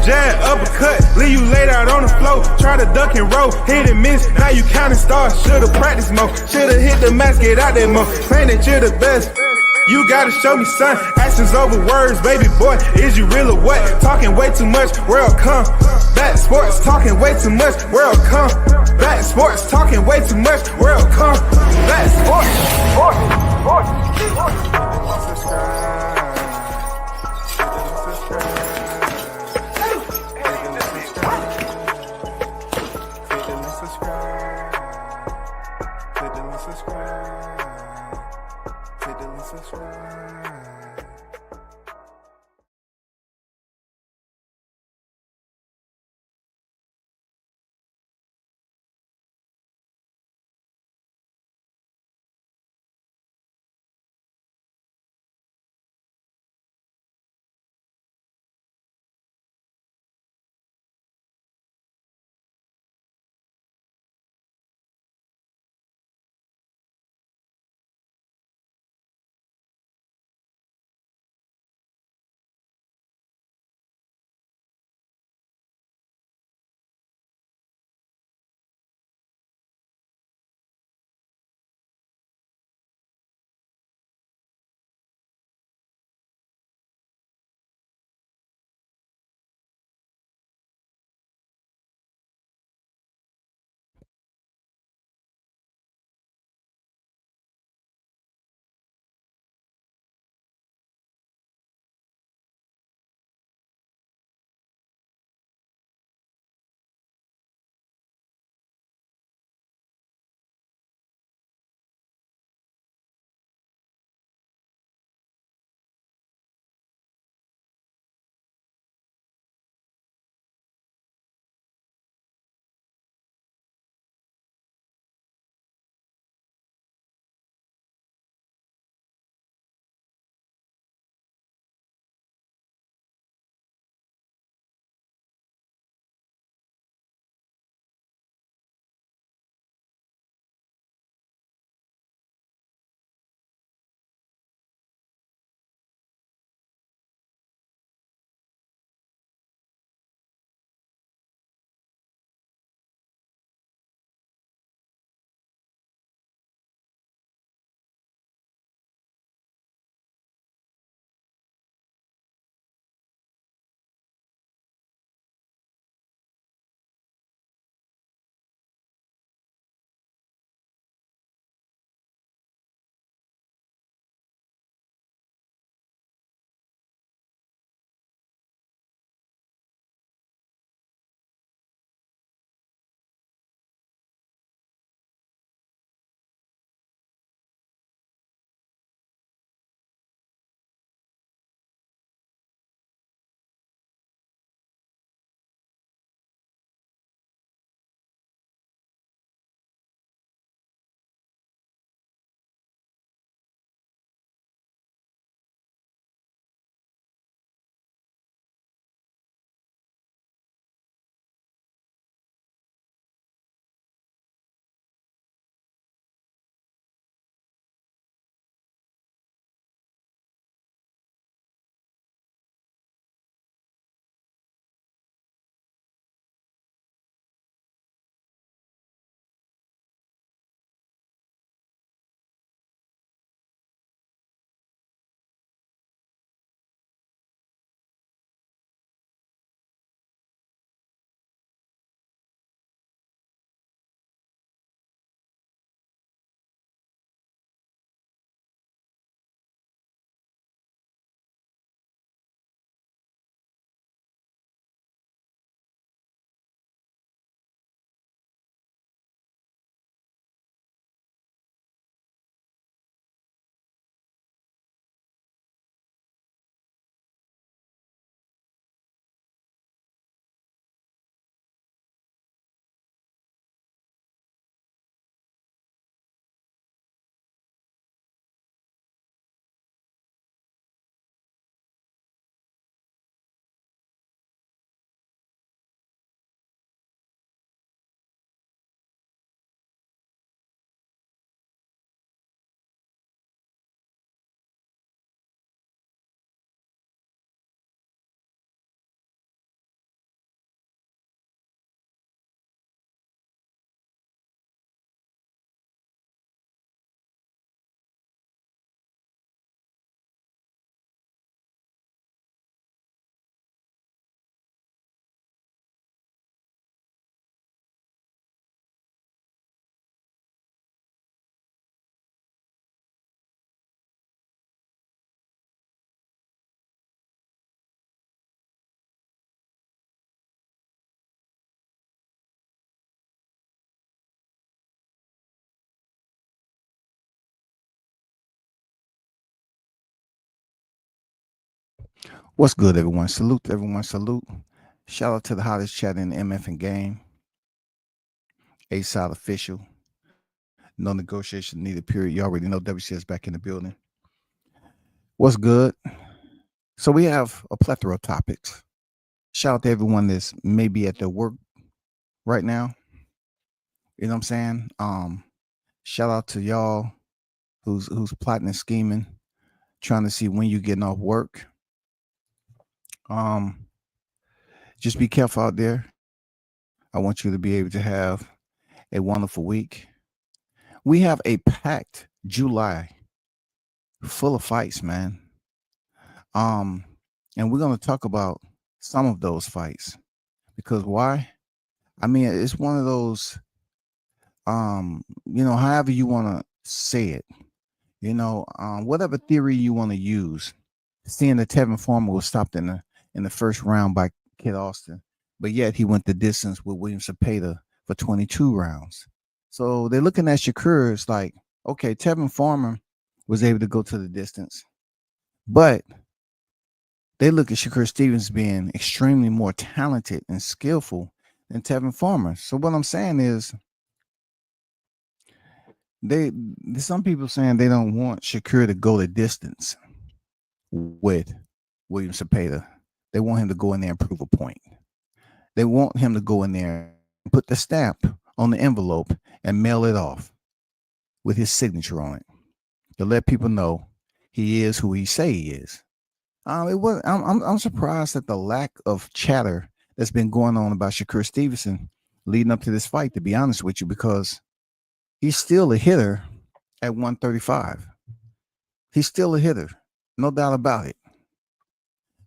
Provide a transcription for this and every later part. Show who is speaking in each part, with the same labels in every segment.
Speaker 1: jab, uppercut, leave you laid out on the floor. Try to duck and roll, hit and miss, now you counting stars. Should've practiced more, should've hit the mask, get out there more. Claim that you're the best. You gotta show me, son. Actions over words, baby boy. Is you real or what? Talking way too much, world come. Back sports, talking way too much, world come. Back sports, talking way too much, world come. Back sports.
Speaker 2: What's good, everyone? Salute to everyone. Salute. Shout out to the hottest chat in the MF and game. A side official. No negotiation needed, period. You already know WCS back in the building. What's good? So we have a plethora of topics. Shout out to everyone that's maybe at their work right now. You know what I'm saying? Shout out to y'all who's plotting and scheming, trying to see when you getting off work. Um, just be careful out there. I want you to be able to have a wonderful week. We have a packed July full of fights, man. Um, and we're gonna talk about some of those fights because why? I mean, it's one of those. However you want to say it, whatever theory you want to use. Seeing that Tevin Farmer was stopped in the first round by Kid Austin, but yet he went the distance with William Cepeda for 22 rounds. So they're looking at Shakur. It's like, okay, Tevin Farmer was able to go to the distance, but they look at Shakur Stevens being extremely more talented and skillful than Tevin Farmer. So what I'm saying is, they some people saying they don't want Shakur to go the distance with William Cepeda. They want him to go in there and prove a point. They want him to go in there and put the stamp on the envelope and mail it off with his signature on it to let people know he is who he say he is. I'm surprised at the lack of chatter that's been going on about Shakur Stevenson leading up to this fight. To be honest with you, because he's still a hitter at 135. He's still a hitter, no doubt about it.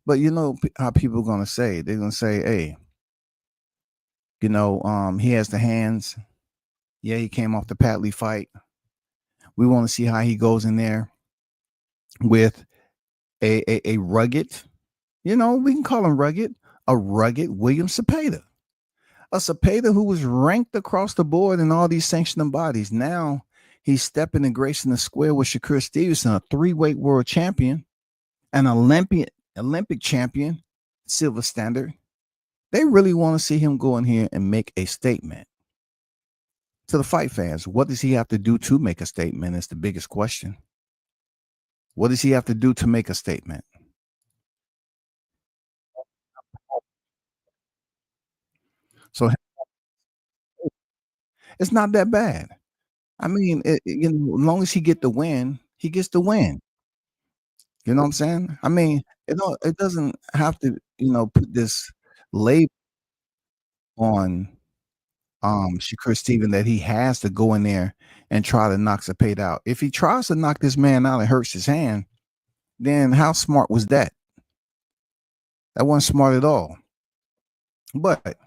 Speaker 2: But you know how people are gonna say? They're gonna say, "Hey, he has the hands. Yeah, he came off the Patley fight. We want to see how he goes in there with a rugged, we can call him rugged, a rugged William Cepeda. A Cepeda who was ranked across the board in all these sanctioning bodies. Now he's stepping and gracing the square with Shakur Stevenson, a 3-weight world champion, an Olympic champion, silver standard. They really want to see him go in here and make a statement. To the fight fans, what does he have to do to make a statement is the biggest question. What does he have to do to make a statement? So it's not that bad. I mean, as long as he get the win, he gets the win. You know what I'm saying? I mean, it doesn't have to, put this label on Shakur Steven that he has to go in there and try to knock Cepeda out. If he tries to knock this man out and hurts his hand, then how smart was that? That wasn't smart at all. But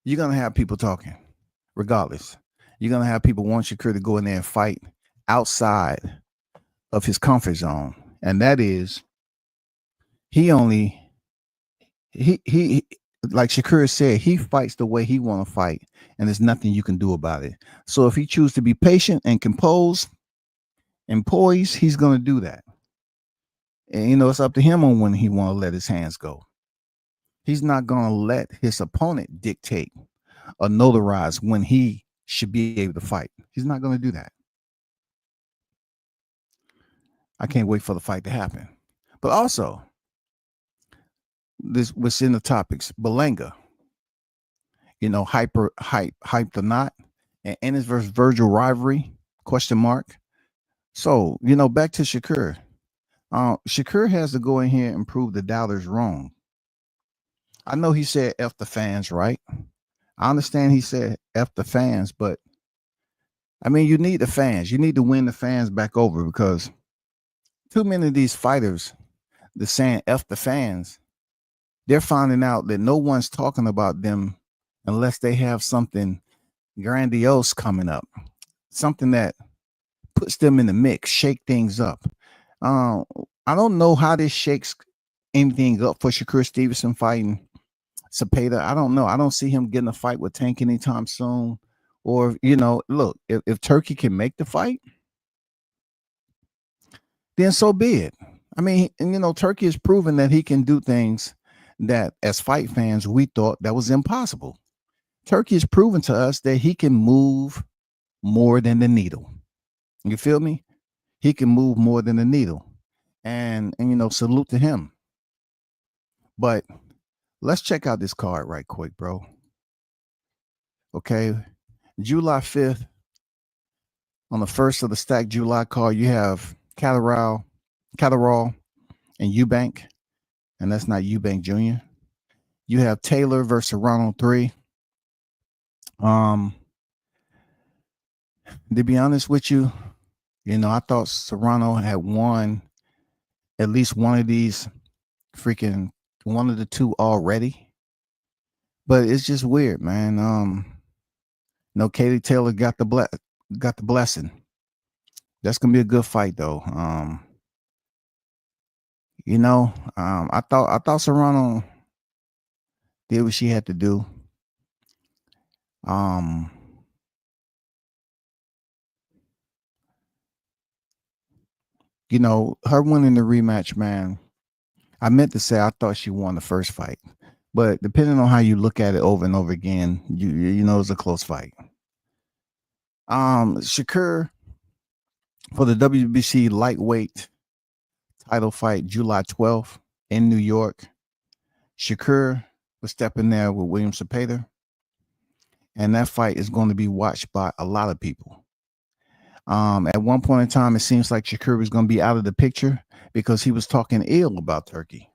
Speaker 2: you're gonna have people talking, regardless. You're gonna have people want Shakur to go in there and fight outside of his comfort zone, and that is he like Shakur said, he fights the way he want to fight, and there's nothing you can do about it. So if he chooses to be patient and composed and poised, he's gonna do that. And it's up to him on when he want to let his hands go. He's not gonna let his opponent dictate or notarize when he should be able to fight. He's not gonna do that. I can't wait for the fight to happen. But also, this was in the topics. Berlanga, hype or not, and Ennis versus Vergil rivalry, question mark. So, back to Shakur. Shakur has to go in here and prove the doubters wrong. I know he said F the fans, right? I understand he said F the fans, but I mean, you need the fans. You need to win the fans back over because too many of these fighters, they're saying F the fans, they're finding out that no one's talking about them unless they have something grandiose coming up, something that puts them in the mix, shake things up. I don't know how this shakes anything up for Shakur Stevenson fighting Cepeda. I don't know. I don't see him getting a fight with Tank anytime soon. Or, look, if Turkey can make the fight, then so be it. I mean, and Turkey has proven that he can do things that as fight fans we thought that was impossible. Turkey has proven to us that he can move more than the needle. You feel me? He can move more than the needle. And salute to him. But let's check out this card right quick, bro. Okay. July 5th, on the first of the stacked July card, you have Catterall and Eubank, and that's not Eubank Jr. You have Taylor versus Serrano 3. To be honest with you, I thought Serrano had won at least one of these, freaking one of the two already. But it's just weird, man. Katie Taylor got the blessing. That's gonna be a good fight, though. I thought Serrano did what she had to do. Her winning the rematch, man. I meant to say I thought she won the first fight, but depending on how you look at it over and over again, it's a close fight. Shakur for the WBC lightweight title fight, July 12th in New York. Shakur was stepping there with William Zepeda, and that fight is going to be watched by a lot of people. At one point in time, it seems like Shakur was going to be out of the picture because he was talking ill about Turkey.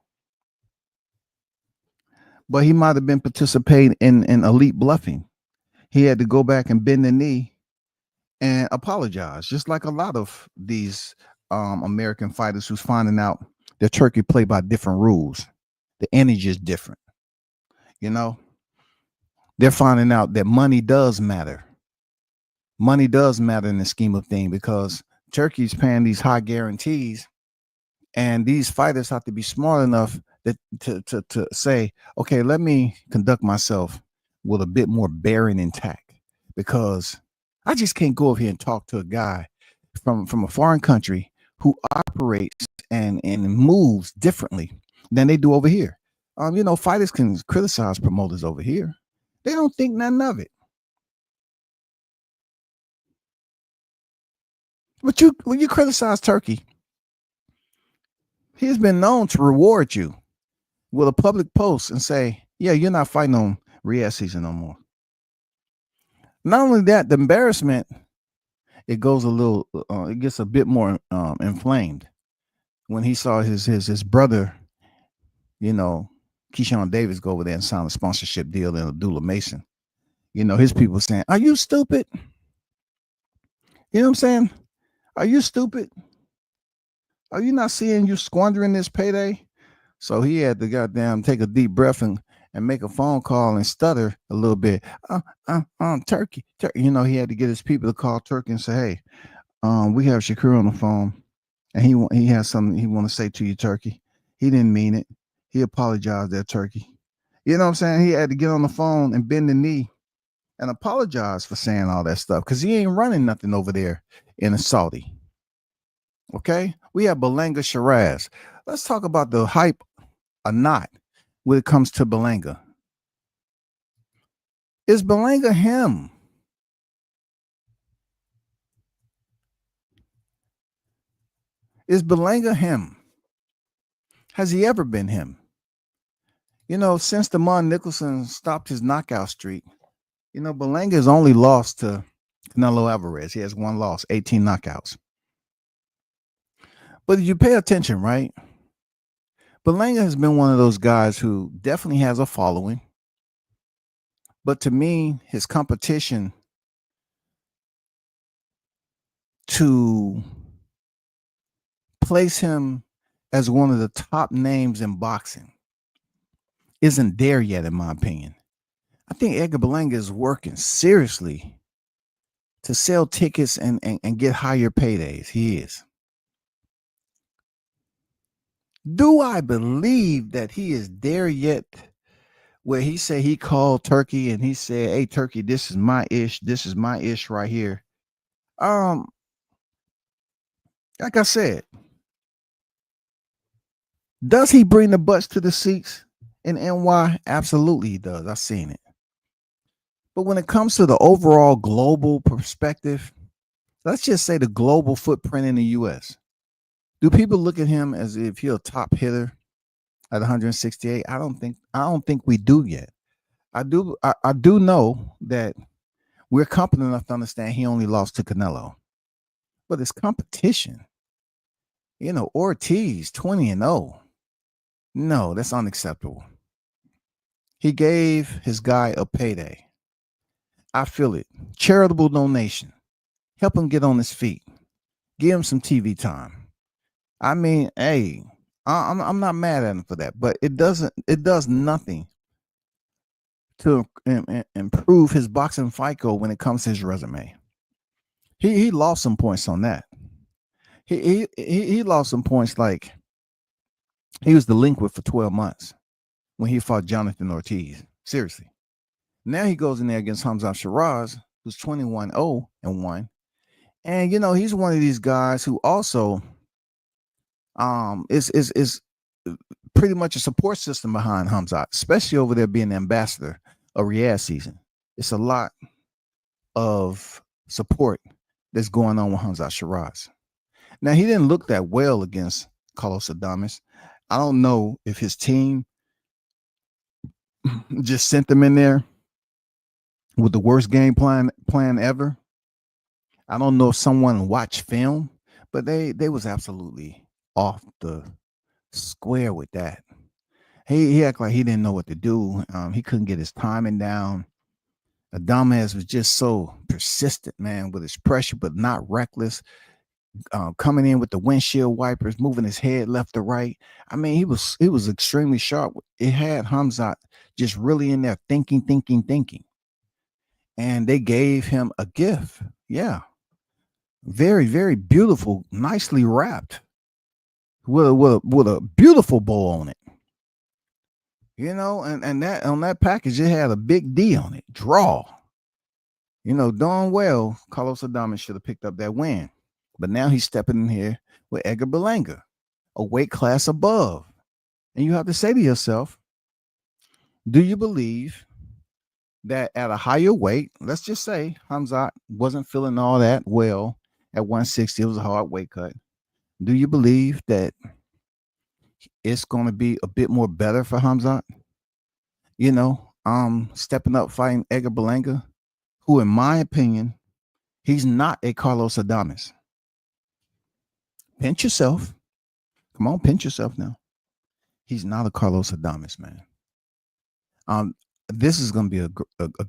Speaker 2: But he might have been participating in elite bluffing. He had to go back and bend the knee and apologize, just like a lot of these American fighters who's finding out that Turkey play by different rules. The energy is different. They're finding out that money does matter. Money does matter in the scheme of things because Turkey's paying these high guarantees, and these fighters have to be smart enough to say, okay, let me conduct myself with a bit more bearing intact, because I just can't go over here and talk to a guy from a foreign country who operates and moves differently than they do over here. Fighters can criticize promoters over here. They don't think nothing of it. But when you criticize Turkey, he's been known to reward you with a public post and say, yeah, you're not fighting on Riyadh season no more. Not only that, the embarrassment, it goes it gets a bit more inflamed when he saw his brother, Keyshawn Davis, go over there and sign a sponsorship deal in Abdullah Mason. His people saying, are you stupid? You know what I'm saying? Are you stupid? Are you not seeing you squandering this payday? So he had to goddamn take a deep breath and make a phone call and stutter a little bit. Turkey. He had to get his people to call Turkey and say, hey, we have Shakur on the phone, and he has something he want to say to you, Turkey. He didn't mean it. He apologized there, Turkey. You know what I'm saying? He had to get on the phone and bend the knee and apologize for saying all that stuff, because he ain't running nothing over there in Saudi. Okay? We have Berlanga Shiraz. Let's talk about the hype or not when it comes to Berlanga. Is Berlanga him? Is Berlanga him? Has he ever been him? Since Damon Nicholson stopped his knockout streak, Berlanga has only lost to Canelo Alvarez. He has one loss, 18 knockouts. But if you pay attention, right? Berlanga has been one of those guys who definitely has a following. But to me, his competition to place him as one of the top names in boxing isn't there yet, in my opinion. I think Edgar Berlanga is working seriously to sell tickets and get higher paydays. He is. Do I believe that he is there yet, where he said he called Turkey and he said, hey, Turkey, this is my ish. This is my ish right here. Like I said, Does he bring the butts to the seats in NY? Absolutely, he does. I've seen it. But when it comes to the overall global perspective, let's just say the global footprint in the US, do people look at him as if he's a top hitter at 168? I don't think we do yet. I do know that we're competent enough to understand he only lost to Canelo. But it's competition. Ortiz 20-0. No, that's unacceptable. He gave his guy a payday. I feel it. Charitable donation. Help him get on his feet. Give him some TV time. I mean, hey, I'm not mad at him for that, but it does nothing to improve his boxing FICO when it comes to his resume. He lost some points on that. He lost some points, like he was delinquent for 12 months when he fought Jonathan Ortiz. Seriously. Now he goes in there against Hamza Shiraz, who's 21-0-1. And he's one of these guys who also is pretty much a support system behind Hamza, especially over there being the ambassador of Riyadh season. It's a lot of support that's going on with Hamza Shiraz. Now, he didn't look that well against Carlos Adames. I don't know if his team just sent them in there with the worst game plan ever. I don't know if someone watched film, but they was absolutely off the square with that. He acted like he didn't know what to do. He couldn't get his timing down. Adames was just so persistent, man, with his pressure, but not reckless. Coming in with the windshield wipers, moving his head left to right. I mean, he was extremely sharp. It had Hamzat just really in there thinking. And they gave him a gift. Yeah. Very, very beautiful, nicely wrapped with a beautiful bow on it. And that on that package, it had a big D on it. Draw. Darn well, Carlos Adames should have picked up that win. But now he's stepping in here with Edgar Berlanga, a weight class above. And you have to say to yourself, do you believe that at a higher weight, let's just say Hamzat wasn't feeling all that well at 160, it was a hard weight cut. Do you believe that it's going to be a bit more better for Hamzat? Stepping up fighting Edgar Berlanga, who, in my opinion, he's not a Carlos Adames. Pinch yourself. Come on, pinch yourself now. He's not a Carlos Adames, man. This is going to be a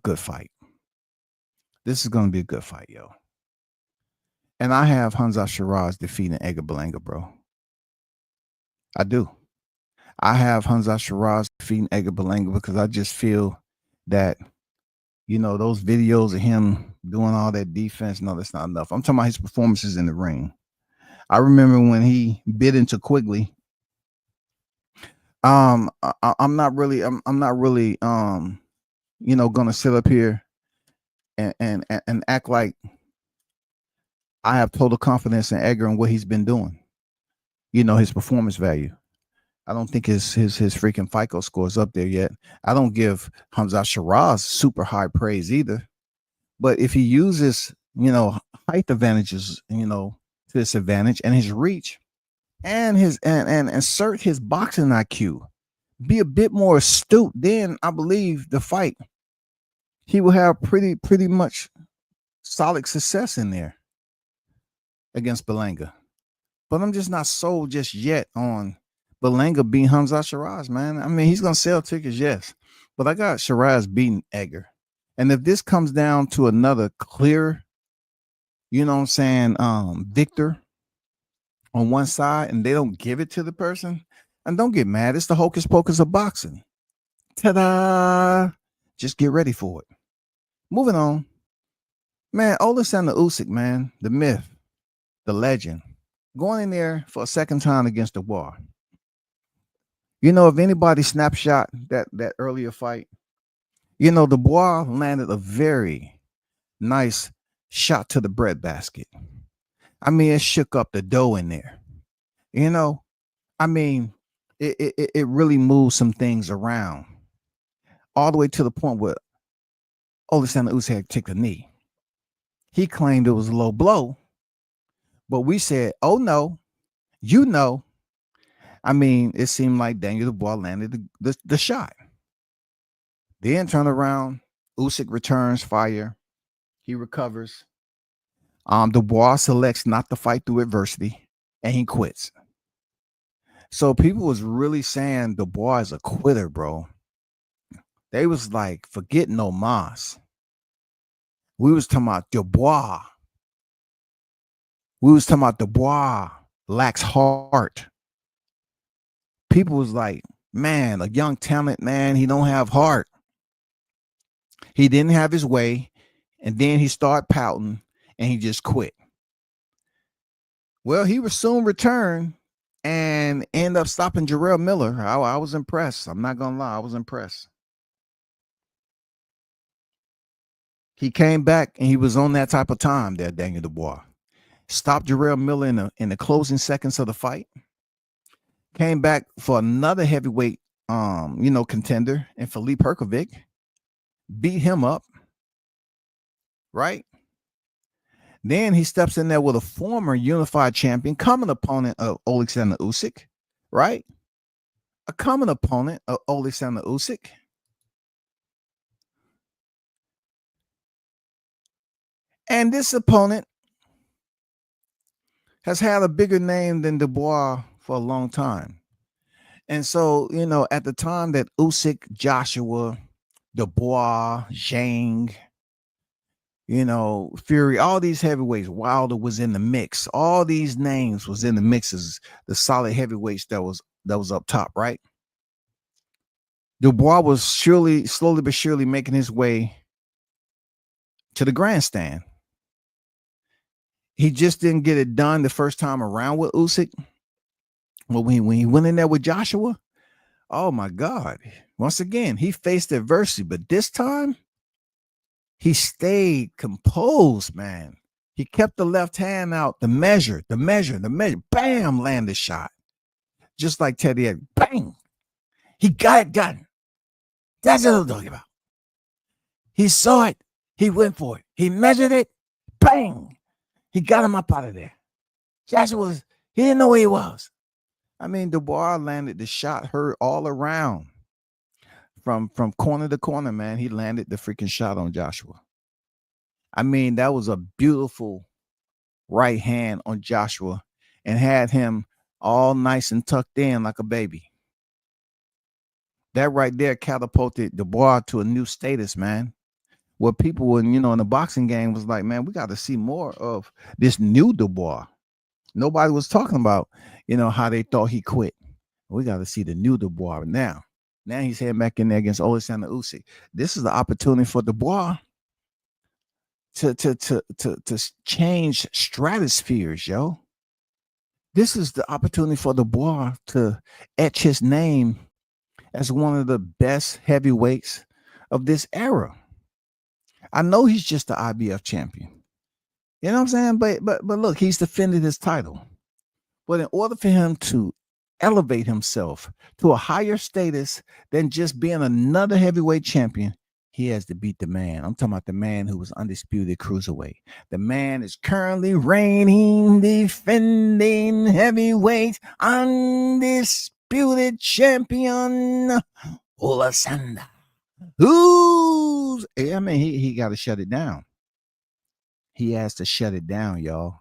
Speaker 2: good fight. This is going to be a good fight, yo. And I have Hamza Shiraz defeating Edgar Berlanga, bro. I do. I have Hamza Shiraz defeating Edgar Berlanga because I just feel that, those videos of him doing all that defense, no, that's not enough. I'm talking about his performances in the ring. I remember when he bit into Quigley. I'm not really gonna sit up here and act like I have total confidence in Edgar and what he's been doing. His performance value. I don't think his freaking FICO score is up there yet. I don't give Hamza Shiraz super high praise either. But if he uses, height advantages, to his advantage and his reach and and insert his boxing IQ, be a bit more astute, then I believe the fight, he will have pretty much solid success in there against Berlanga. But I'm just not sold just yet on Berlanga beating Hamza Shiraz, man. I mean, he's going to sell tickets, yes. But I got Shiraz beating Edgar. And if this comes down to another clear, victor on one side and they don't give it to the person, and don't get mad. It's the hocus pocus of boxing. Ta-da! Just get ready for it. Moving on. Man, Alexander Usyk, man, the myth, the legend, going in there for a second time against the war. If anybody snapshot that earlier fight, the Bois landed a very nice shot to the breadbasket. I mean, it shook up the dough in there. I mean, it really moved some things around all the way to the point where Alexander Usyk had to take a knee. He claimed it was a low blow, but we said, "Oh no, you know." I mean, it seemed like Daniel Dubois landed the shot. Then turn around, Usyk returns fire. He recovers. Dubois selects not to fight through adversity, and he quits. So people was really saying Dubois is a quitter, bro. They was like, forget no mas. We was talking about Dubois. We was talking about Dubois lacks heart. People was like, man, a young talent, man, he don't have heart. He didn't have his way, and then he started pouting, and he just quit. Well, he would soon return and end up stopping Jarrell Miller. I was impressed. I'm not gonna lie, I was impressed. He came back and he was on that type of time there, Daniel Dubois. Stopped Jarrell Miller in the closing seconds of the fight. Came back for another heavyweight contender in Filip Hrgovic. Beat him up. Right? Then he steps in there with a former unified champion, common opponent of Alexander Usyk, right? A common opponent of Alexander Usyk. And this opponent has had a bigger name than Dubois for a long time. And so, at the time that Usyk, Joshua, Dubois, Zhang, Fury, all these heavyweights, Wilder was in the mix. All these names was in the mixes, the solid heavyweights that was up top, right? Dubois was slowly but surely making his way to the grandstand. He just didn't get it done the first time around with Usyk. Well, when he went in there with Joshua, oh my God. Once again, he faced adversity, but this time he stayed composed, man. He kept the left hand out, the measure, bam, landed shot. Just like Teddy had, bang. He got it. That's what I'm talking about. He saw it. He went for it. He measured it. Bang. He got him up out of there. Joshua he didn't know where he was. I mean, Dubois landed the shot, heard all around. From corner to corner, man, he landed the freaking shot on Joshua. I mean, that was a beautiful right hand on Joshua and had him all nice and tucked in like a baby. That right there catapulted Dubois to a new status, man. Where people were, in the boxing game was like, man, we got to see more of this new Dubois. Nobody was talking about, how they thought he quit. We got to see the new Dubois now. Now he's heading back in there against Alexander Usyk. This is the opportunity for Dubois to change stratospheres, yo. This is the opportunity for Dubois to etch his name as one of the best heavyweights of this era. I know he's just the IBF champion. You know what I'm saying? But look, he's defended his title. But in order for him to elevate himself to a higher status than just being another heavyweight champion, he has to beat the man. I'm talking about the man who was undisputed cruiserweight. The man is currently reigning, defending heavyweight, undisputed champion, Alexander. I mean, he got to shut it down. He has to shut it down, y'all.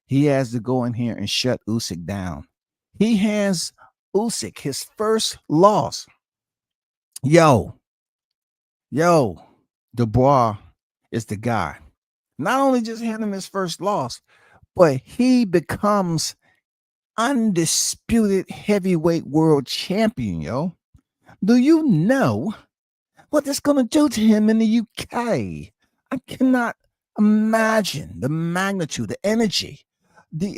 Speaker 2: He has to go in here and shut Usyk down. He hands Usyk his first loss. Yo, Dubois is the guy. Not only just hand him his first loss, but he becomes undisputed heavyweight world champion, yo. Do you know what that's going to do to him in the UK? I cannot imagine the magnitude, the energy, the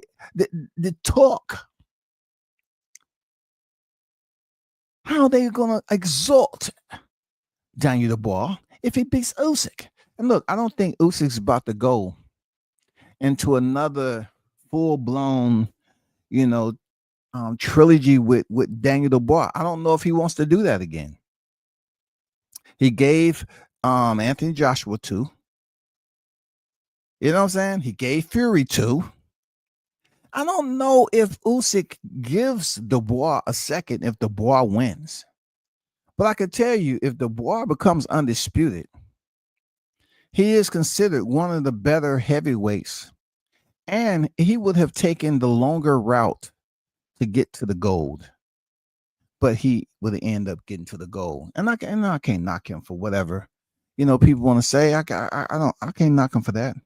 Speaker 2: talk. How they're going to exalt Daniel Dubois if he beats Usyk. And look, I don't think Usyk's about to go into another full-blown, trilogy with Daniel Dubois. I don't know if he wants to do that again. He gave Anthony Joshua 2. You know what I'm saying? He gave Fury 2. I don't know if Usyk gives Dubois a second if Dubois wins. But I can tell you, if Dubois becomes undisputed, he is considered one of the better heavyweights. And he would have taken the longer route to get to the gold. But he would end up getting to the gold. And I can't knock him for whatever, people want to say. I can't knock him for that.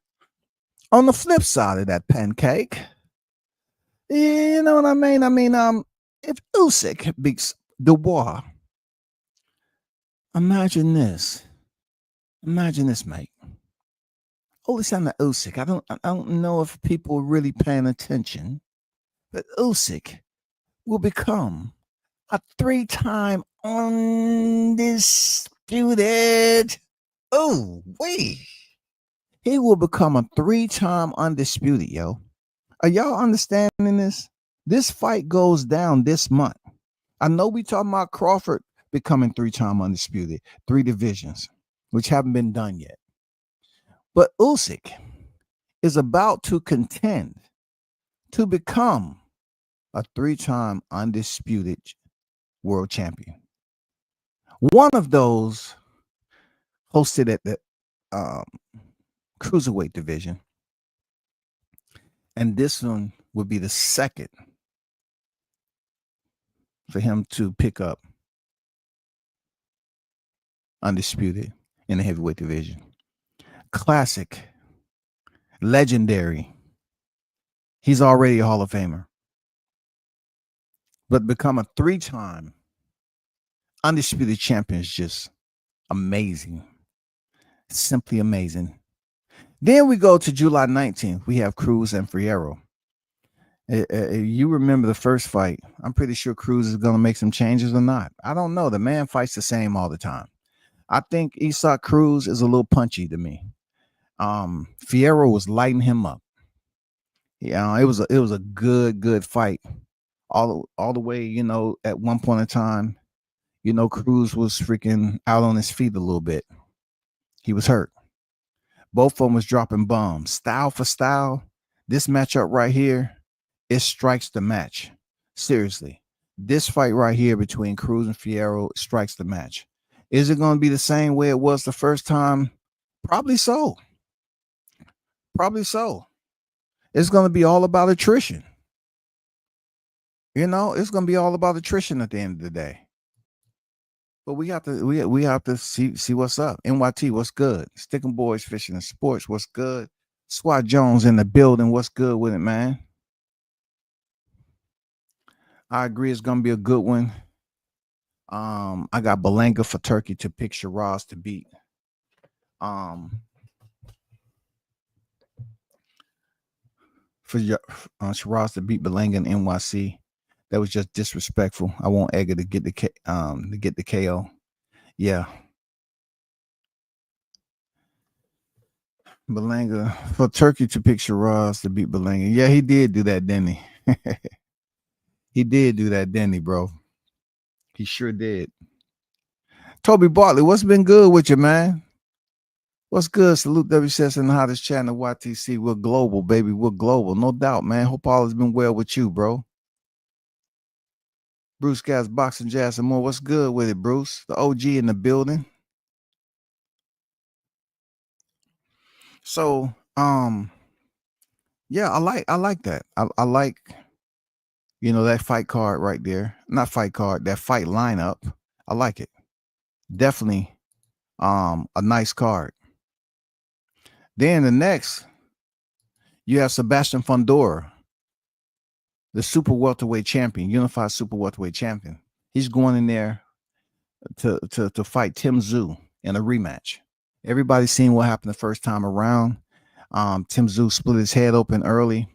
Speaker 2: On the flip side of that pancake, you know what I mean? If Usyk beats Dubois, imagine this, mate. Alexander Usyk. I don't know if people are really paying attention, but Usyk will become a 3-time undisputed. Oh, wait. He will become a 3-time undisputed, yo. Are y'all understanding this? This fight goes down this month. I know we talking about Crawford becoming 3-time undisputed, 3 divisions, which haven't been done yet. But Usyk is about to contend to become a 3-time undisputed world champion. One of those hosted at the cruiserweight division. And this one would be the second for him to pick up undisputed in the heavyweight division. Classic, legendary. He's already a Hall of Famer. But become a 3-time undisputed champion is just amazing. Simply amazing. Then we go to July 19th. We have Cruz and Fierro. You remember the first fight. I'm pretty sure Cruz is going to make some changes or not. I don't know. The man fights the same all the time. I think Isaac Cruz is a little punchy to me. Fierro was lighting him up. Yeah, it was a good fight. All the way, at one point in time, Cruz was freaking out on his feet a little bit. He was hurt. Both of them was dropping bombs. Style for style, this matchup right here, it strikes the match. Seriously. This fight right here between Cruz and Fierro strikes the match. Is it going to be the same way it was the first time? Probably so. It's going to be all about attrition. It's going to be all about attrition at the end of the day. But we have to see what's up. NYT, what's good? Sticking Boys Fishing and Sports, what's good? Swat Jones in the building, what's good with it, man? I agree, it's gonna be a good one. I got Berlanga for Turkey to pick Shiraz to beat. For Shiraz to beat Berlanga and NYC. That was just disrespectful. I want Edgar to get the KO. Yeah. Berlanga for Turkey to pick Shiraz to beat Berlanga. Yeah, he did do that, didn't he? He did do that, didn't he, bro? He sure did. Toby Bartley, what's been good with you, man? What's good? Salute WCS and the hottest channel, YTC. We're global, baby. We're global. No doubt, man. Hope all has been well with you, bro. Bruce Gas, Boxing Jazz, and more. What's good with it, Bruce? The OG in the building. So, yeah, I like that. I like, that fight card right there. Not fight card, that fight lineup. I like it. Definitely, a nice card. Then the next, you have Sebastian Fundora, the super welterweight champion, unified super welterweight champion. He's going in there to fight Tim Tszyu in a rematch. Everybody's seen what happened the first time around. Tim Tszyu split his head open early,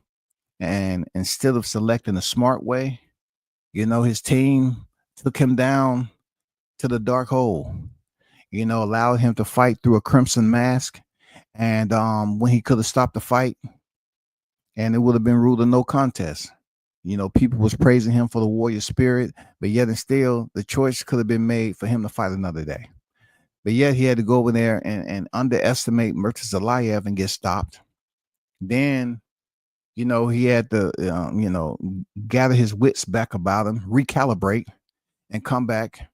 Speaker 2: and instead of selecting a smart way, his team took him down to the dark hole. Allowed him to fight through a crimson mask, and when he could have stopped the fight, and it would have been ruled a no contest. People was praising him for the warrior spirit, but yet and still, the choice could have been made for him to fight another day. But yet he had to go over there and underestimate Murtazalayev and get stopped. Then, he had to, gather his wits back about him, recalibrate, and come back.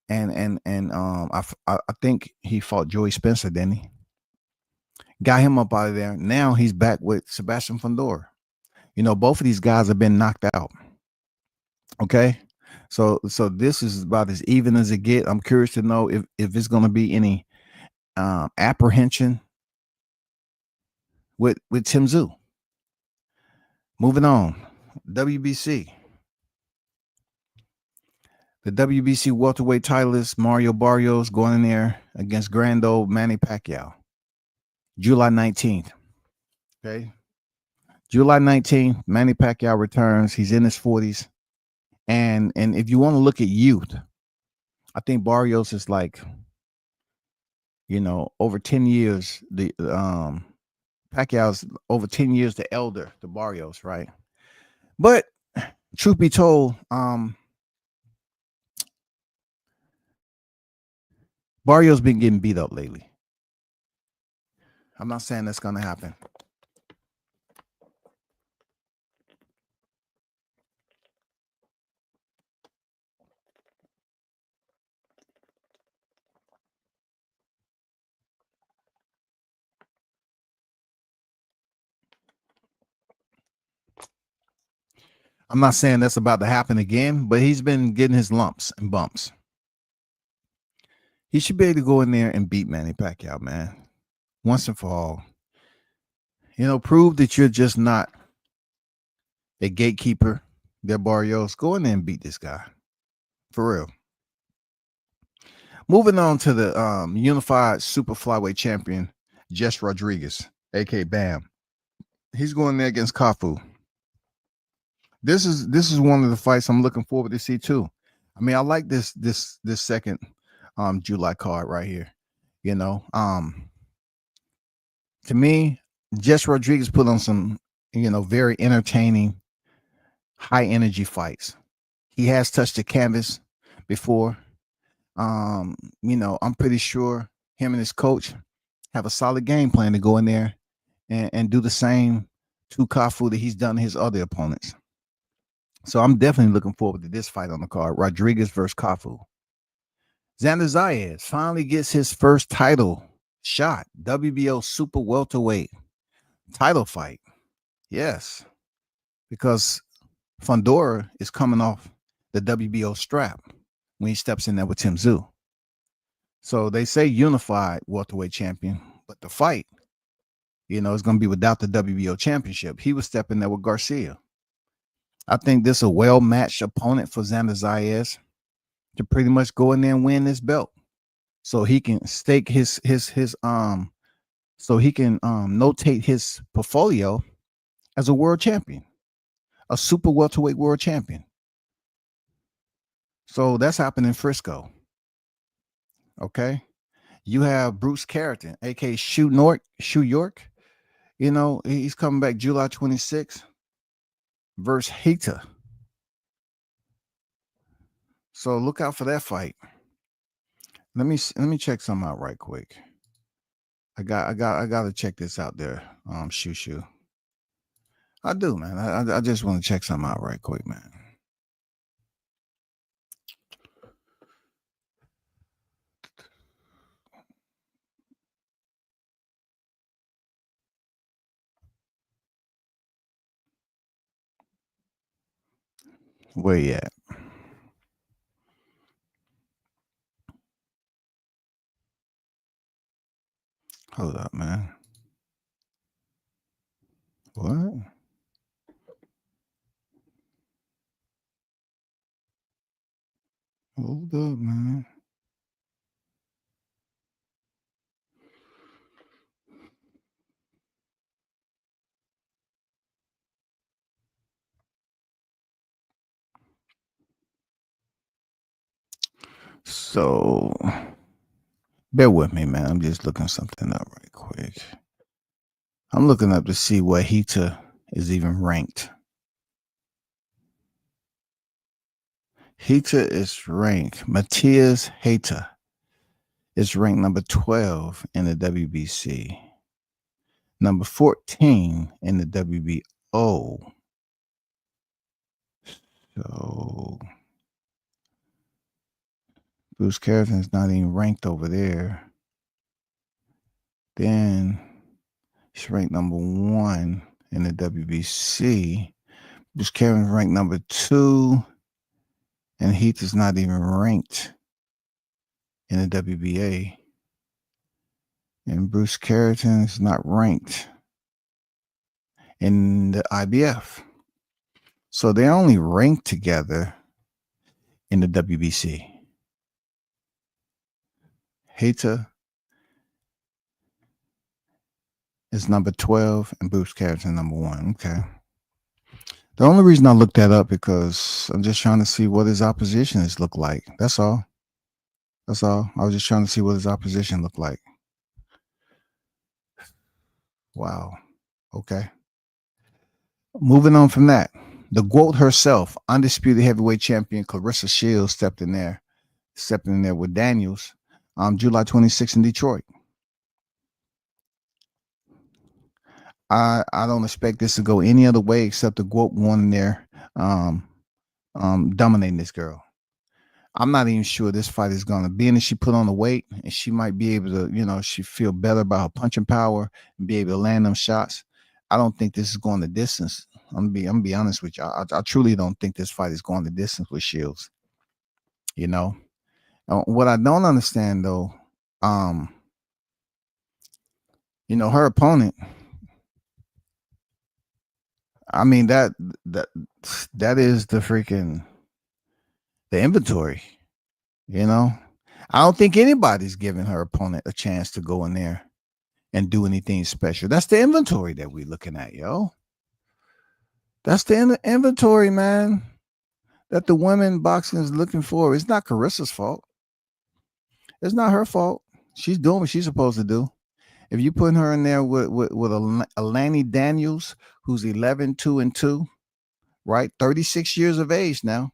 Speaker 2: I think he fought Joey Spencer, didn't he? Got him up out of there. Now he's back with Sebastian Fundora. Both of these guys have been knocked out. Okay. So this is about as even as it get. I'm curious to know if it's going to be any apprehension with Tim Tszyu. Moving on, WBC. The WBC welterweight titleist Mario Barrios going in there against grand old Manny Pacquiao. July 19th. Okay. July 19th, Manny Pacquiao returns. He's in his 40s. And if you want to look at youth, I think Barrios is like, over 10 years, the Pacquiao's over 10 years the elder to Barrios, right? But truth be told, Barrios been getting beat up lately. I'm not saying that's going to happen. I'm not saying that's about to happen again, but he's been getting his lumps and bumps. He should be able to go in there and beat Manny Pacquiao, man. Once and for all. Prove that you're just not a gatekeeper. There, Barrios. Go in there and beat this guy. For real. Moving on to the unified super flyweight champion, Jess Rodriguez, aka Bam. He's going there against Kafu. This is one of the fights I'm looking forward to see too. I mean, I like this second July card right here. To me, Jess Rodriguez put on some, very entertaining, high energy fights. He has touched the canvas before. I'm pretty sure him and his coach have a solid game plan to go in there and do the same to Kafu that he's done to his other opponents. So I'm definitely looking forward to this fight on the card. Rodriguez versus Kafu. Xander Zayas finally gets his first title shot. WBO super welterweight title fight. Yes. Because Fundora is coming off the WBO strap when he steps in there with Tim Tszyu. So they say unified welterweight champion, but the fight, is going to be without the WBO championship. He was stepping there with Garcia. I think this is a well-matched opponent for Xander Zayas to pretty much go in there and win this belt. So he can stake his so he can notate his portfolio as a world champion, a super welterweight world champion. So that's happening in Frisco. Okay. You have Bruce Carrington, aka Shu York. He's coming back July 26th versus Hita. So look out for that fight. Let me check something out right quick. I got to check this out there. Shu. I do, man. I just want to check something out right quick, man. Where you at? Hold up, man. What? Hold up, man. So bear with me, man. I'm just looking something up right quick. I'm looking up to see where Hita is even ranked. Hita is ranked. Matthias Hita is ranked number 12 in the WBC, number 14 in the WBO. So Bruce Carrington's not even ranked over there. Then he's ranked number 1 in the WBC. Bruce Carrington's ranked number 2, and Heath is not even ranked in the WBA. And Bruce Carrington is not ranked in the IBF. So they're only ranked together in the WBC. Hita is number 12 and Bruce Carrington number 1. Okay. The only reason I looked that up because I'm just trying to see what his opposition is look like. That's all. That's all. I was just trying to see what his opposition looked like. Wow. Okay. Moving on from that, the GOAT herself, undisputed heavyweight champion Clarissa Shields, stepped in there with Daniels, July 26th in Detroit. I don't expect this to go any other way except the GOAT going in there, dominating this girl. I'm not even sure this fight is going to be, and she put on the weight, and she might be able to, she feel better about her punching power and be able to land them shots. I don't think this is going the distance. I'm gonna be honest with you. I truly don't think this fight is going the distance with Shields. What I don't understand though, her opponent. I mean that is the inventory. I don't think anybody's giving her opponent a chance to go in there and do anything special. That's the inventory that we're looking at, yo. That's the inventory, man, that the women boxing is looking for. It's not Carissa's fault. It's not her fault. She's doing what she's supposed to do. If you put her in there with Alani Daniels, who's 11-2-2, right? 36 years of age now.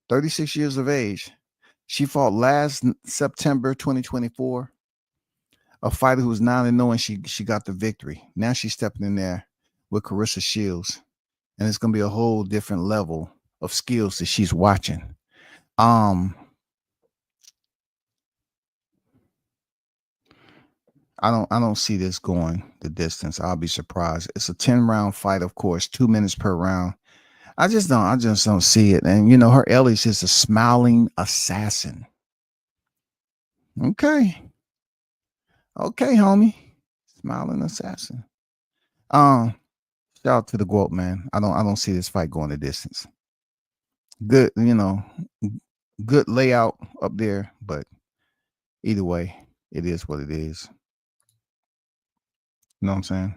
Speaker 2: 36 years of age. She fought last September 2024. A fighter who was 9-0 and she got the victory. Now she's stepping in there with Clarissa Shields. And it's going to be a whole different level of skills that she's watching. I don't see this going the distance. I'll be surprised. It's a 10-round fight, of course, 2 minutes per round. I just don't see it. And her Ellie's just a smiling assassin. Okay, homie. Smiling assassin. Shout out to the GOAT, man. I don't see this fight going the distance. Good, good layout up there, but either way, it is what it is. You know what I'm saying?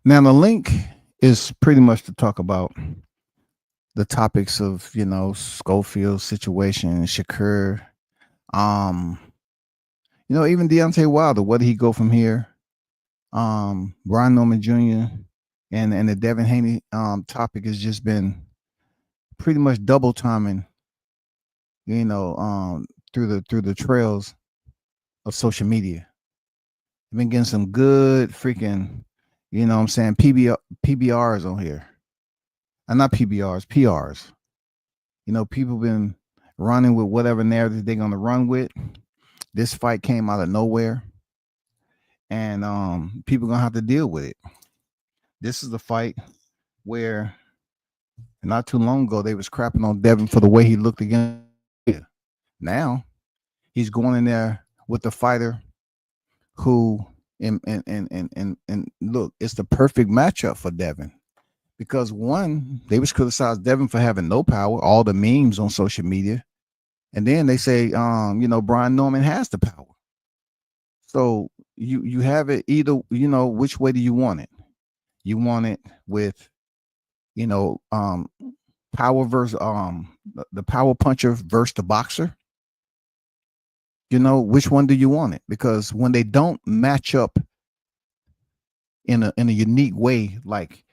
Speaker 2: Now the link is pretty much to talk about the topics of Schofield's situation, Shakur, even Deontay Wilder. Where did he go from here? Brian Norman Jr. and the Devin Haney topic has just been pretty much double timing, through the trails of social media. I've been getting some good freaking, PBRs on here. And not PBRs, PRs. People been running with whatever narrative they're gonna run with. This fight came out of nowhere. And people gonna have to deal with it. This is the fight where not too long ago they was crapping on Devin for the way he looked against. Now he's going in there with the fighter who and look, it's the perfect matchup for Devin. Because one, they was criticized Devin for having no power, all the memes on social media. And then they say, Brian Norman has the power. So you have it either, which way do you want it? You want it with, power versus the power puncher versus the boxer. You know, which one do you want it? Because when they don't match up in a unique way, like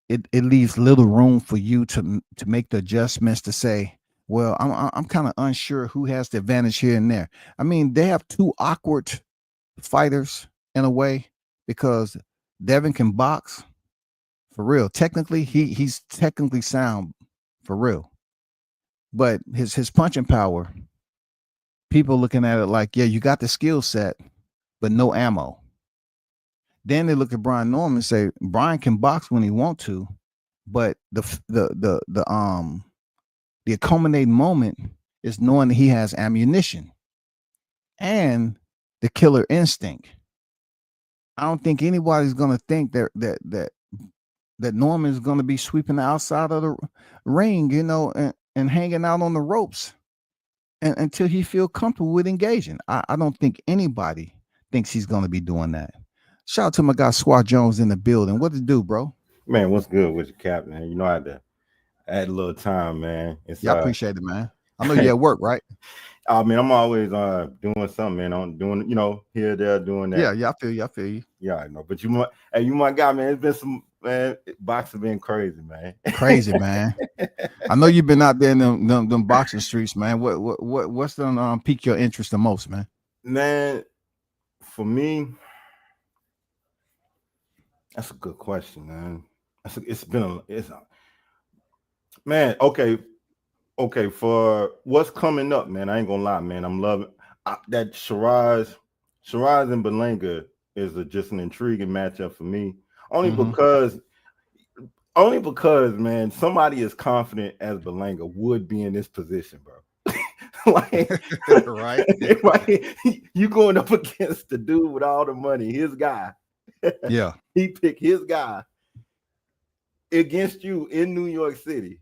Speaker 2: it leaves little room for you to make the adjustments to say, well, I'm kind of unsure who has the advantage here and there. I mean, they have two awkward fighters in a way because Devin can box for real. Technically, he's technically sound for real, but his punching power, people looking at it like, yeah, you got the skill set, but no ammo. Then they look at Brian Norman and say Brian can box when he want to, but the accommodating moment is knowing that he has ammunition and the killer instinct. I don't think anybody's gonna think that Norman is gonna be sweeping the outside of the ring, you know, and hanging out on the ropes until he feel comfortable with engaging. I don't think anybody thinks he's gonna be doing that. Shout out to my guy Swat Jones in the building. What to do, bro?
Speaker 3: Man, what's good with your cap, man? You know, I had to add a little time, man. It's
Speaker 2: Yeah, I appreciate it, man. I know you at work, right?
Speaker 3: I mean, I'm always doing something, man. I'm doing, you know, here, there, doing that.
Speaker 2: Yeah, I feel you.
Speaker 3: Yeah, I know. But you my guy, man. It's been some, man. Boxing been crazy, man.
Speaker 2: Crazy, man. I know you've been out there in them boxing streets, man. What's done pique your interest the most, man?
Speaker 3: Man, for me, that's a good question, man. Man. Okay, for what's coming up, man, I ain't gonna lie, man. I'm loving that Shiraz and Berlanga is just an intriguing matchup for me. Only because, man, somebody as confident as Berlanga would be in this position, bro. Like,
Speaker 2: right?
Speaker 3: Right? You going up against the dude with all the money, his guy.
Speaker 2: Yeah.
Speaker 3: He picked his guy against you in New York City.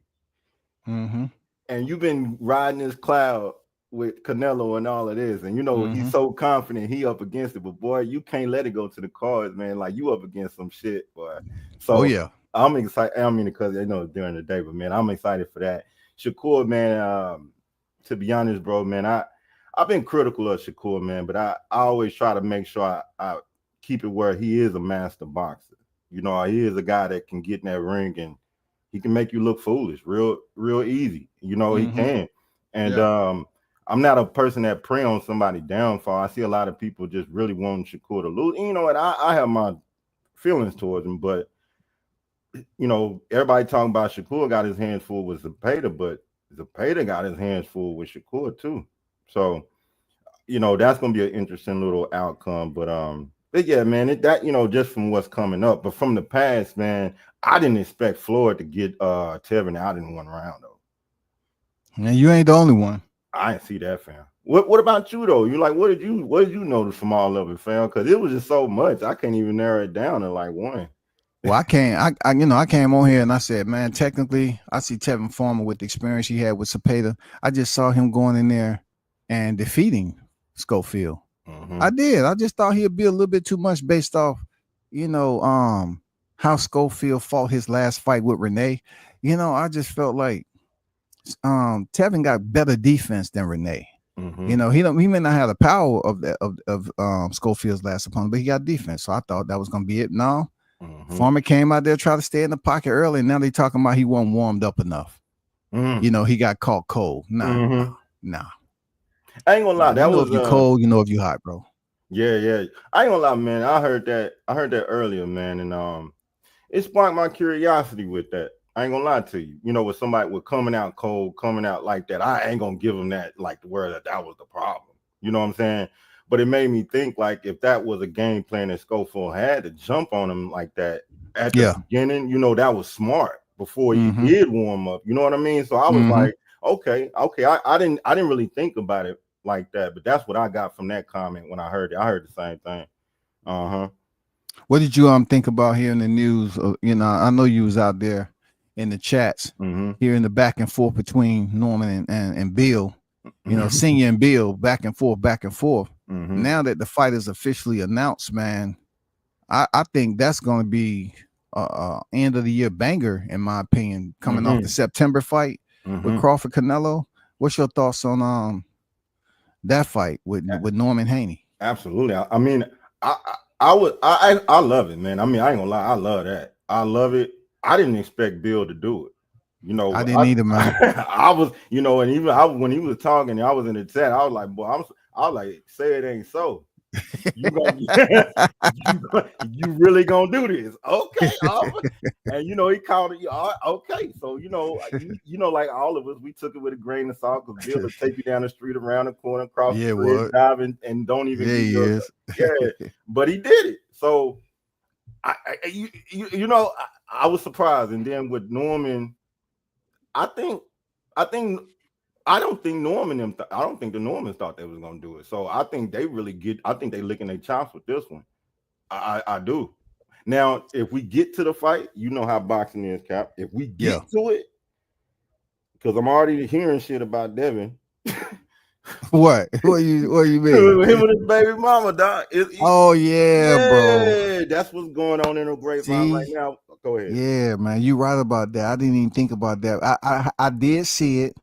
Speaker 2: Mm-hmm.
Speaker 3: And you've been riding this cloud with Canelo and all of this, and you know he's so confident he up against it, but boy, you can't let it go to the cards, man. Like, you up against some shit, boy. So
Speaker 2: yeah,
Speaker 3: I'm excited. I mean, because I know during the day, but man, I'm excited for that. Shakur, man. To be honest, bro, man, I've been critical of Shakur, man, but I always try to make sure I keep it where he is a master boxer. You know, he is a guy that can get in that ring and he can make you look foolish real easy. You know, he can. And I'm not a person that prey on somebody's downfall. I see a lot of people just really wanting Shakur to lose. And you know what? I have my feelings towards him, but you know, everybody talking about Shakur got his hands full with Zepeda, but Zepeda got his hands full with Shakur too. So, you know, that's gonna be an interesting little outcome. But yeah, man, that, you know, just from what's coming up. But from the past, man, I didn't expect Floyd to get Tevin out in one round though.
Speaker 2: And you ain't the only one.
Speaker 3: I didn't see that, fam. What about you though? You like, what did you notice from all of it, fam? Because it was just so much. I can't even narrow it down to like one.
Speaker 2: Well, I came on here and I said, man, technically, I see Tevin Farmer with the experience he had with Zepeda. I just saw him going in there and defeating Schofield. I did. I just thought he'd be a little bit too much based off, you know, how Schofield fought his last fight with Renee. You know, I just felt like Tevin got better defense than Renee. You know, he may not have the power of Schofield's last opponent, but he got defense. So I thought that was gonna be it. No. Farmer came out there, tried to stay in the pocket early, and now they talking about he wasn't warmed up enough. You know, he got caught cold. Nah.
Speaker 3: I ain't gonna lie. That was
Speaker 2: if you cold, you know if you hot, bro.
Speaker 3: Yeah. I ain't gonna lie, man. I heard that earlier, man, and it sparked my curiosity with that. I ain't gonna lie to you. You know, with somebody with coming out cold, coming out like that, I ain't gonna give them that like the word that was the problem. You know what I'm saying? But it made me think like if that was a game plan that Schofield had to jump on him like that at the beginning, you know, that was smart before he did warm up. You know what I mean? So I was like, okay. I didn't really think about it like that, but that's what I got from that comment when I heard it. I heard the same thing.
Speaker 2: What did you think about hearing the news? You know, I know you was out there in the chats, hearing the back and forth between Norman and Bill. You know, Senior and Bill back and forth. Now that the fight is officially announced, man, I think that's going to be end of the year banger, in my opinion, coming off the September fight with Crawford Canelo. What's your thoughts on that fight with Norman Haney?
Speaker 3: Absolutely. I mean, I love it, man. I mean, I ain't gonna lie, I love that. I love it. I didn't expect Bill to do it. You know,
Speaker 2: I didn't either, man.
Speaker 3: I was, you know, and even when he was talking, I was in the chat. I was like, boy, I was like, say it ain't so. You really gonna do this? Okay, and you know he called it. Okay, so you know, like all of us, we took it with a grain of salt because Bill will take you down the street, around the corner, across the street, dive and don't even.
Speaker 2: Yeah, he is.
Speaker 3: Yeah, but he did it. So you know, I was surprised, and then with Norman, I don't think the Normans thought they was gonna do it. So I think they really I think they licking their chops with this one. I do. Now, if we get to the fight, you know how boxing is, Cap. If we get to it, because I'm already hearing shit about Devin.
Speaker 2: What you mean?
Speaker 3: Him and his baby mama, dog.
Speaker 2: Bro.
Speaker 3: That's what's going on in the grapevine right now. Go ahead.
Speaker 2: Yeah, man, you right about that. I didn't even think about that. I did see it.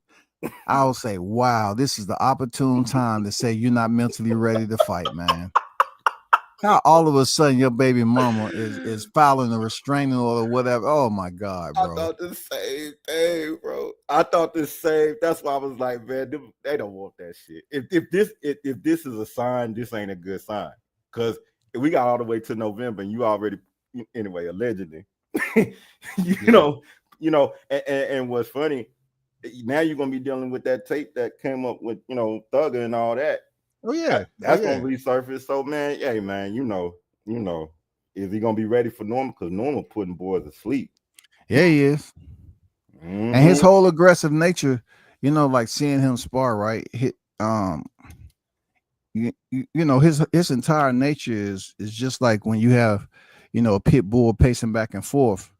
Speaker 2: I'll say, wow, this is the opportune time to say you're not mentally ready to fight, man. How all of a sudden your baby mama is filing a restraining order or whatever. Oh my God, bro.
Speaker 3: I thought the same thing, bro. I thought the same. That's why I was like, man, they don't want that shit. If this is a sign, this ain't a good sign. Because we got all the way to November and you already, anyway, allegedly, you know, and what's funny, now you're gonna be dealing with that tape that came up with, you know, Thugger and all that.
Speaker 2: Oh yeah,
Speaker 3: that's gonna resurface. So man, hey man, you know, is he gonna be ready for Norman? Because Norman putting boys to sleep.
Speaker 2: Yeah, he is. And his whole aggressive nature, you know, like seeing him spar, right? You know, his entire nature is just like when you have, you know, a pit bull pacing back and forth.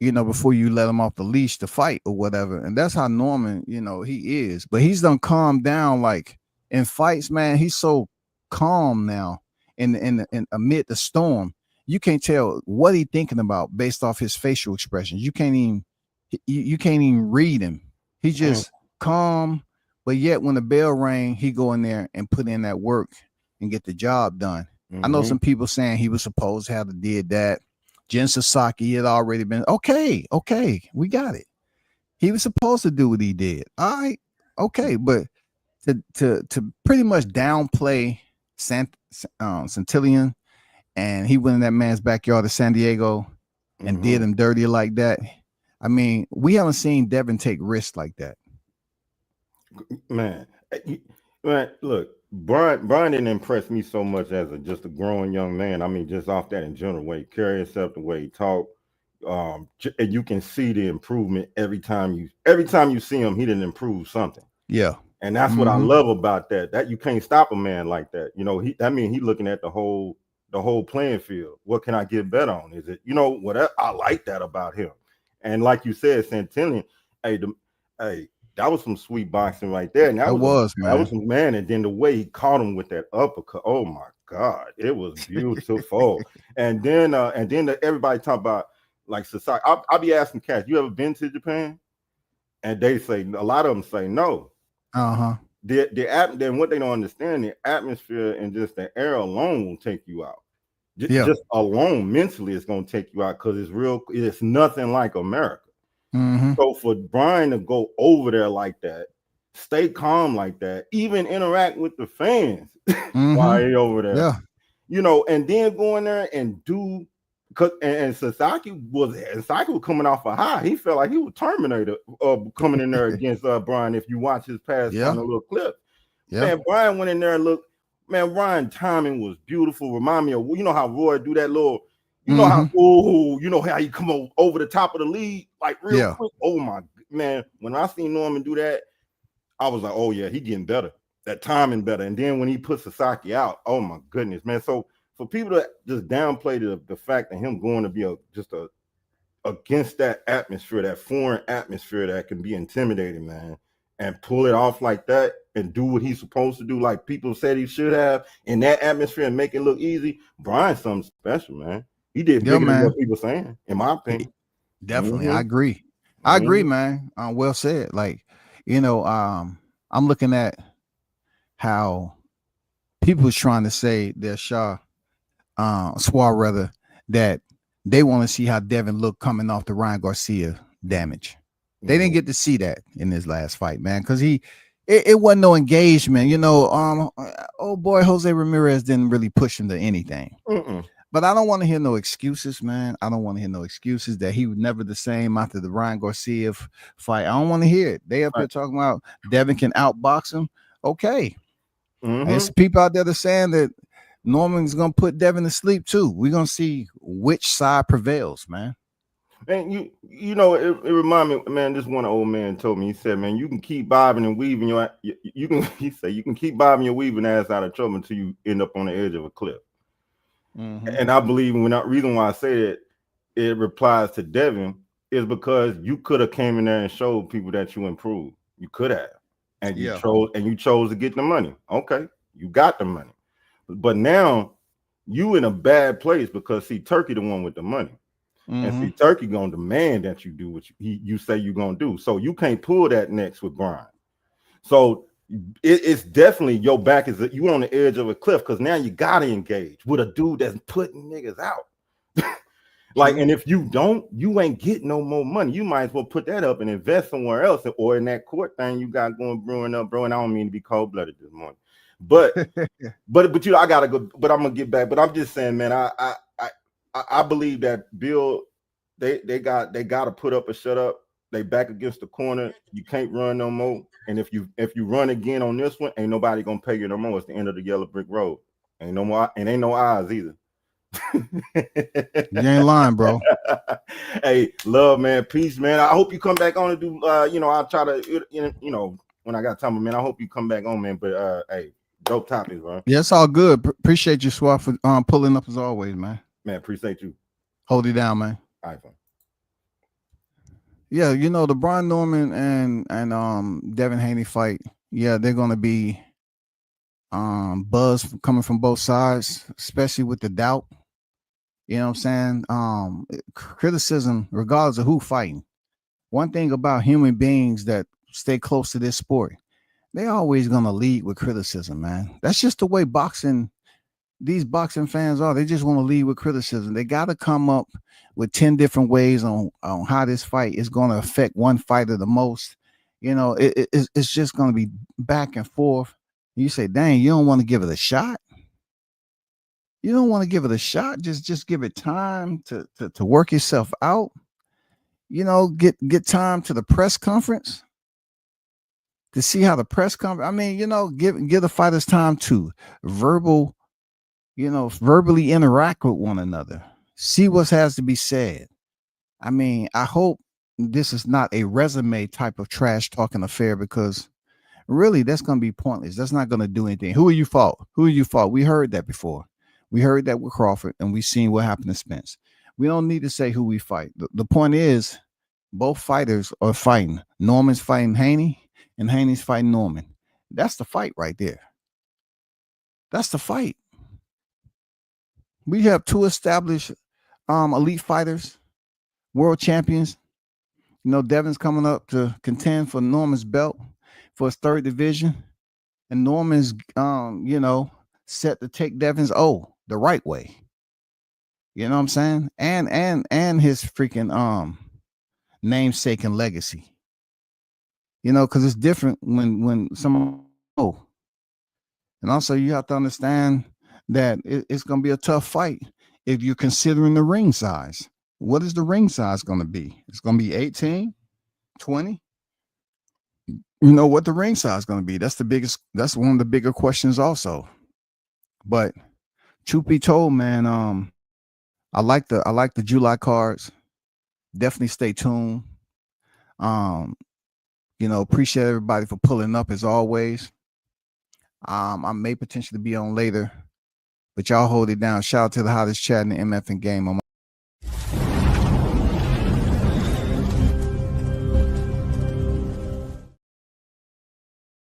Speaker 2: You know, before you let him off the leash to fight or whatever. And that's how Norman, you know, he is. But he's done calmed down. Like in fights, man, he's so calm now in amid the storm. You can't tell what he's thinking about based off his facial expressions. You can't even read him. He's just calm. But yet when the bell rang, he go in there and put in that work and get the job done. I know some people saying he was supposed to have did that. Jen Sasaki had already been okay, we got it. He was supposed to do what he did. All right, okay, but to pretty much downplay Santillan, and he went in that man's backyard of San Diego and did him dirty like that. I mean, we haven't seen Devin take risks like that.
Speaker 3: Man, look. Brian didn't impress me so much as just a growing young man. I mean, just off that in general, way he carry himself, the way he talk, and you can see the improvement every time you see him. He didn't improve something.
Speaker 2: Yeah,
Speaker 3: and that's what I love about that. That you can't stop a man like that. You know, he looking at the whole playing field. What can I get better on? Is it, you know, what I like that about him. And like you said, Santillan, that was some sweet boxing right there. And that was some man. And then the way he caught him with that uppercut, oh my God, it was beautiful. and then everybody talk about like society. I'll be asking cats, you ever been to Japan? And they say, a lot of them say no. Then what they don't understand, the atmosphere and just the air alone will take you out. Just alone mentally, it's gonna take you out because it's nothing like America. So for Brian to go over there like that, stay calm like that, even interact with the fans while he over there, you know, and then go in there and do, and Sasaki was coming off a high. He felt like he was Terminator coming in there against Brian. If you watch his past on a little clip, man, Brian went in there and looked. Man, Brian timing was beautiful. Remind me of, you know how Roy do that little. You know how you know how you come over the top of the lead like real quick. Oh my man, when I seen Norman do that, I was like, oh yeah, he getting better. That timing better. And then when he put Sasaki out, oh my goodness, man. So for people to just downplay the fact that him going to be against that atmosphere, that foreign atmosphere that can be intimidating, man, and pull it off like that and do what he's supposed to do, like people said he should have in that atmosphere and make it look easy. Brian's something special, man. He did
Speaker 2: Yeah,
Speaker 3: bigger than
Speaker 2: man.
Speaker 3: what people saying, in my opinion.
Speaker 2: Definitely. I
Speaker 3: Mm-hmm.
Speaker 2: agree. I agree,
Speaker 3: Mm-hmm.
Speaker 2: man. Well said. Like, you know, I'm looking at how people's trying to say their Swar rather, that they want to see how Devin looked coming off the Ryan Garcia damage. They didn't get to see that in his last fight, man, because it wasn't no engagement. You know, old boy Jose Ramirez didn't really push him to anything.
Speaker 3: Mm-mm.
Speaker 2: But I don't want to hear no excuses, man. I don't want to hear no excuses that he was never the same after the Ryan Garcia fight. I don't want to hear it. They up here talking about Devin can outbox him. Okay. And
Speaker 3: Mm-hmm.
Speaker 2: some people out there that saying that Norman's gonna put Devin to sleep too. We're gonna see which side prevails, man.
Speaker 3: And you know, it reminded me, man. This one old man told me. He said, "Man, you can keep bobbing and weaving you can." He said, "You can keep bobbing your weaving ass out of trouble until you end up on the edge of a cliff."
Speaker 2: Mm-hmm.
Speaker 3: And I believe reason why I say it replies to Devin is because you could have came in there and showed people that you improved. You could have, and you chose to get the money. Okay, you got the money, but now you in a bad place because see, Turkey the one with the money. And see, Turkey gonna demand that you do what you say you're gonna do. So you can't pull that next with Brian. So it's definitely your back you on the edge of a cliff because now you gotta engage with a dude that's putting niggas out. Like, and if you don't, you ain't getting no more money. You might as well put that up and invest somewhere else, or in that court thing you got going brewing up, bro. And I don't mean to be cold blooded this morning, but but you know, I gotta go. But I'm gonna get back. But I'm just saying, man, I believe that Bill, they got to put up or shut up. They back against the corner. You can't run no more. And if you run again on this one, ain't nobody gonna pay you no more. It's the end of the yellow brick road. Ain't no more, and ain't no eyes either.
Speaker 2: You ain't lying, bro.
Speaker 3: Hey, love, man, peace, man. I hope you come back on and do. You know, I'll try to. You know, when I got time, man. I hope you come back on, man. But hey, dope topics, bro.
Speaker 2: Yeah, it's all good. Appreciate you, Swap, for pulling up as always, man.
Speaker 3: Man, appreciate you.
Speaker 2: Hold it down, man.
Speaker 3: All right, fam.
Speaker 2: Yeah, you know, the Brian Norman and Devin Haney fight. Yeah, they're gonna be buzz coming from both sides, especially with the doubt. You know what I'm saying? Criticism, regardless of who fighting. One thing about human beings that stay close to this sport, they always gonna lead with criticism, man. That's just the way these boxing fans are. They just want to lead with criticism. They got to come up with 10 different ways on how this fight is going to affect one fighter the most. You know, it's just going to be back and forth. You say, dang, you don't want to give it a shot? You don't want to give it a shot? Just give it time to work yourself out. You know, get time to the press conference to see how the press conference. I mean, you know, give the fighters time to verbally interact with one another, see what has to be said. I mean, I hope this is not a resume type of trash talking affair, because really that's going to be pointless. That's not going to do anything. Who are you fought? We heard that before. We heard that with Crawford, and we seen what happened to Spence. We don't need to say who we fight. The point is, both fighters are fighting. Norman's fighting Haney, and Haney's fighting Norman. That's the fight right there. That's the fight. We have two established elite fighters, world champions. You know, Devin's coming up to contend for Norman's belt for his third division. And Norman's set to take Devin's the right way. You know what I'm saying? And his freaking namesake and legacy. You know, because it's different when someone and also you have to understand that it's going to be a tough fight if you're considering the ring size. What is the ring size going to be? It's going to be 18, 20. You know what the ring size is going to be. That's one of the bigger questions also. But truth be told, man, I like the July cards. Definitely stay tuned. Appreciate everybody for pulling up as always. I may potentially be on later, but y'all hold it down. Shout out to the hottest chat in the MF and game.